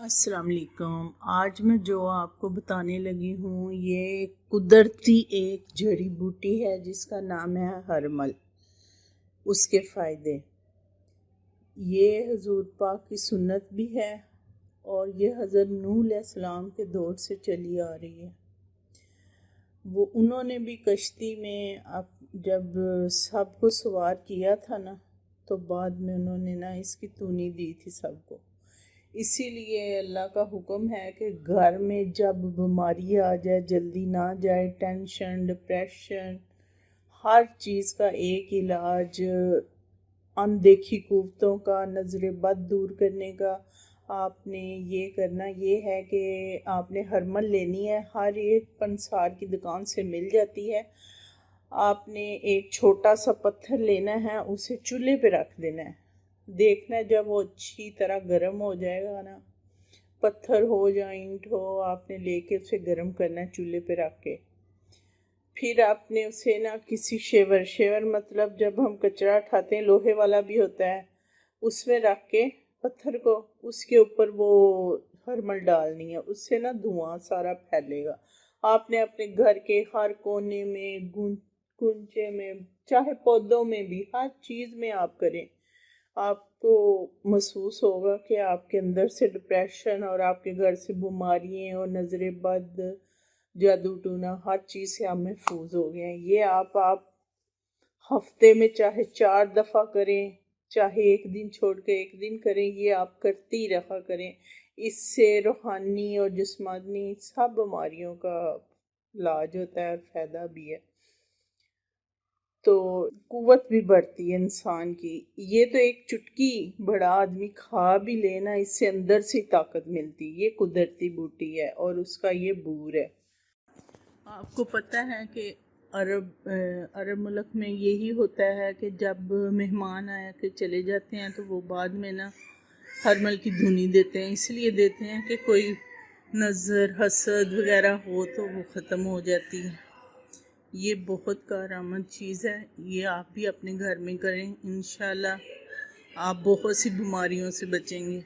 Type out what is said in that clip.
السلام علیکم۔ آج میں جو آپ کو بتانے لگی ہوں یہ قدرتی ایک جڑی بوٹی ہے جس کا نام ہے ہرمل۔ اس کے فائدے، یہ حضور پاک کی سنت بھی ہے اور یہ حضرت نوح علیہ السلام کے دور سے چلی آ رہی ہے۔ انہوں نے بھی کشتی میں جب سب کو سوار کیا تھا نا، تو بعد میں انہوں نے اس کی تونی دی تھی سب کو۔ اسی لیے اللہ کا حکم ہے کہ گھر میں جب بیماری آ جائے جلدی نہ جائے، ٹینشن، ڈپریشن، ہر چیز کا ایک علاج اندیکھی قوتوں کا، نظر بد دور کرنے کا آپ نے یہ کرنا یہ ہے کہ آپ نے ہرمل لینی ہے۔ ہر ایک پنسار کی دکان سے مل جاتی ہے۔ آپ نے ایک چھوٹا سا پتھر لینا ہے، اسے چولہے پہ رکھ دینا ہے۔ دیکھنا جب وہ اچھی طرح گرم ہو جائے گا نا، پتھر ہو یا اینٹ ہو، آپ نے لے کے اسے گرم کرنا ہے چولہے پہ رکھ کے۔ پھر آپ نے اسے کسی شیور مطلب جب ہم کچرا اٹھاتے ہیں لوہے والا بھی ہوتا ہے، اس میں رکھ کے پتھر کو اس کے اوپر وہ ہرمل ڈالنی ہے۔ اس سے دھواں سارا پھیلے گا۔ آپ نے اپنے گھر کے ہر کونے میں، گنچے میں، چاہے پودوں میں بھی، ہر چیز میں آپ کریں۔ آپ کو محسوس ہوگا کہ آپ کے اندر سے ڈپریشن اور آپ کے گھر سے بیماریاں اور نظر بد، جادو ٹونا، ہر چیز سے آپ محفوظ ہو گئے ہیں۔ یہ آپ ہفتے میں چاہے 4 دفعہ کریں، چاہے ایک دن چھوڑ کے ایک دن کریں، یہ آپ کرتی رہا کریں۔ اس سے روحانی اور جسمانی سب بیماریوں کا علاج ہوتا ہے اور فائدہ بھی ہے، تو قوت بھی بڑھتی ہے انسان کی۔ یہ تو ایک چٹکی بڑا آدمی کھا بھی لینا، اس سے اندر سے طاقت ملتی۔ یہ قدرتی بوٹی ہے اور اس کا یہ بور ہے۔ آپ کو پتہ ہے کہ عرب ملک میں یہی ہوتا ہے کہ جب مہمان آیا کے چلے جاتے ہیں تو وہ بعد میں ہرمل کی دھونی دیتے ہیں۔ اس لیے دیتے ہیں کہ کوئی نظر حسد وغیرہ ہو تو وہ ختم ہو جاتی ہے۔ یہ بہت کارآمد چیز ہے، یہ آپ بھی اپنے گھر میں کریں، انشاءاللہ آپ بہت سی بیماریوں سے بچیں گے۔